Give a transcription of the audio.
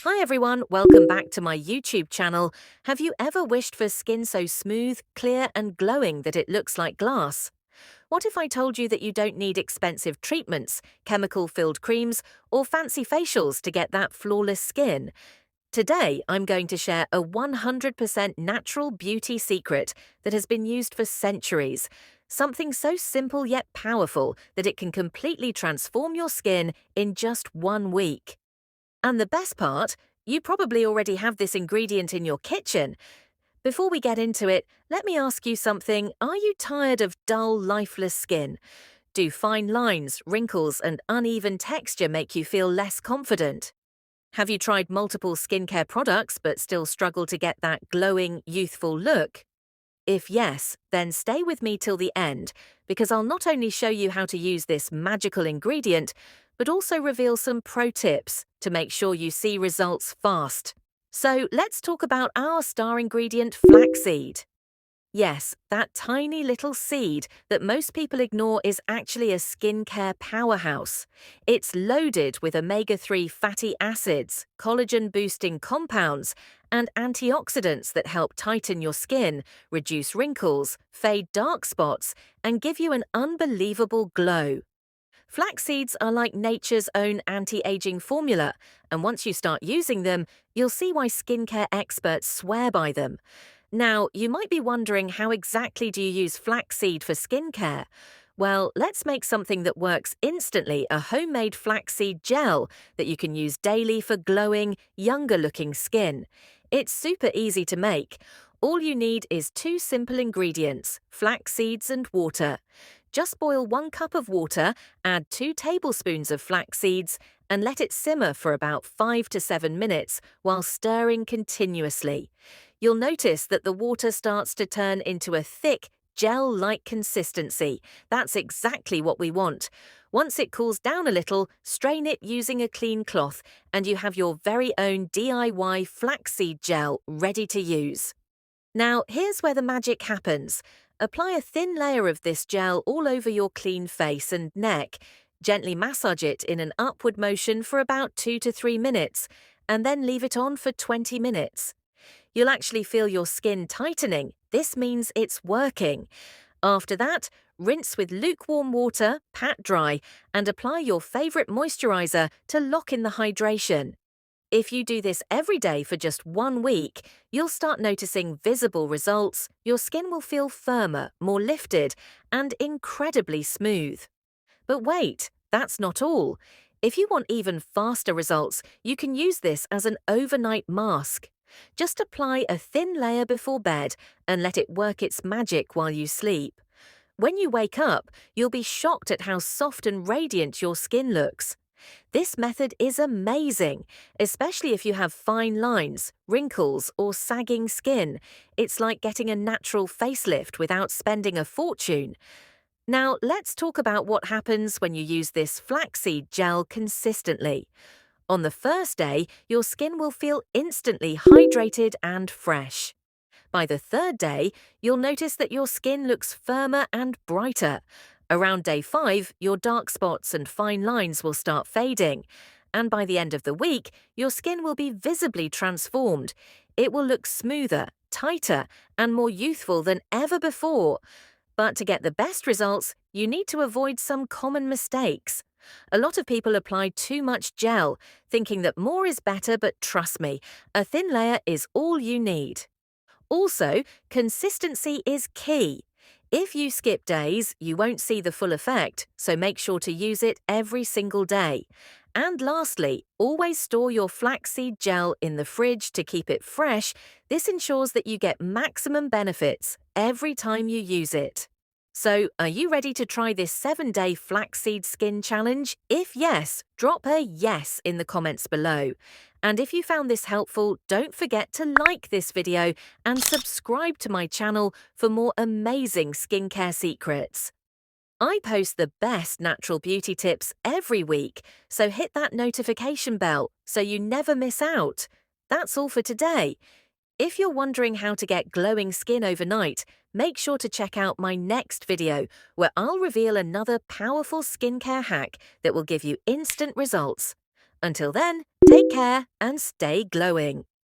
Hi everyone, welcome back to my YouTube channel. Have you ever wished for skin so smooth, clear and glowing that it looks like glass? What if I told you that you don't need expensive treatments, chemical-filled creams or fancy facials to get that flawless skin? Today, I'm going to share a 100% natural beauty secret that has been used for centuries. Something so simple yet powerful that it can completely transform your skin in just 1 week. And the best part, you probably already have this ingredient in your kitchen. Before we get into it, let me ask you something. Are you tired of dull, lifeless skin? Do fine lines, wrinkles, and uneven texture make you feel less confident? Have you tried multiple skincare products but still struggle to get that glowing, youthful look? If yes, then stay with me till the end, because I'll not only show you how to use this magical ingredient, but also reveal some pro tips to make sure you see results fast. So let's talk about our star ingredient, flaxseed. Yes, that tiny little seed that most people ignore is actually a skincare powerhouse. It's loaded with omega-3 fatty acids, collagen-boosting compounds, and antioxidants that help tighten your skin, reduce wrinkles, fade dark spots, and give you an unbelievable glow. Flax seeds are like nature's own anti-aging formula, and once you start using them, you'll see why skincare experts swear by them. Now, you might be wondering, how exactly do you use flaxseed for skincare? Well, let's make something that works instantly, a homemade flaxseed gel that you can use daily for glowing, younger-looking skin. It's super easy to make. All you need is 2 simple ingredients, flax seeds and water. Just boil 1 cup of water, add 2 tablespoons of flax seeds, and let it simmer for about 5 to 7 minutes while stirring continuously. You'll notice that the water starts to turn into a thick, gel-like consistency. That's exactly what we want. Once it cools down a little, strain it using a clean cloth, and you have your very own DIY flaxseed gel ready to use. Now, here's where the magic happens. Apply a thin layer of this gel all over your clean face and neck. Gently massage it in an upward motion for about 2 to 3 minutes, and then leave it on for 20 minutes. You'll actually feel your skin tightening. This means it's working. After that, rinse with lukewarm water, pat dry, and apply your favorite moisturizer to lock in the hydration. If you do this every day for just 1 week, you'll start noticing visible results. Your skin will feel firmer, more lifted, and incredibly smooth. But wait, that's not all. If you want even faster results, you can use this as an overnight mask. Just apply a thin layer before bed and let it work its magic while you sleep. When you wake up, you'll be shocked at how soft and radiant your skin looks. This method is amazing, especially if you have fine lines, wrinkles, or sagging skin. It's like getting a natural facelift without spending a fortune. Now, let's talk about what happens when you use this flaxseed gel consistently. On the first day, your skin will feel instantly hydrated and fresh. By the 3rd day, you'll notice that your skin looks firmer and brighter. Around day 5, your dark spots and fine lines will start fading. And by the end of the week, your skin will be visibly transformed. It will look smoother, tighter, and more youthful than ever before. But to get the best results, you need to avoid some common mistakes. A lot of people apply too much gel, thinking that more is better, but trust me, a thin layer is all you need. Also, consistency is key. If you skip days, you won't see the full effect, so make sure to use it every single day. And lastly, always store your flaxseed gel in the fridge to keep it fresh. This ensures that you get maximum benefits every time you use it. So, are you ready to try this 7-day flaxseed skin challenge? If yes, drop a yes in the comments below. And if you found this helpful, don't forget to like this video and subscribe to my channel for more amazing skincare secrets. I post the best natural beauty tips every week, so hit that notification bell so you never miss out. That's all for today. If you're wondering how to get glowing skin overnight, make sure to check out my next video, where I'll reveal another powerful skincare hack that will give you instant results. Until then, take care and stay glowing.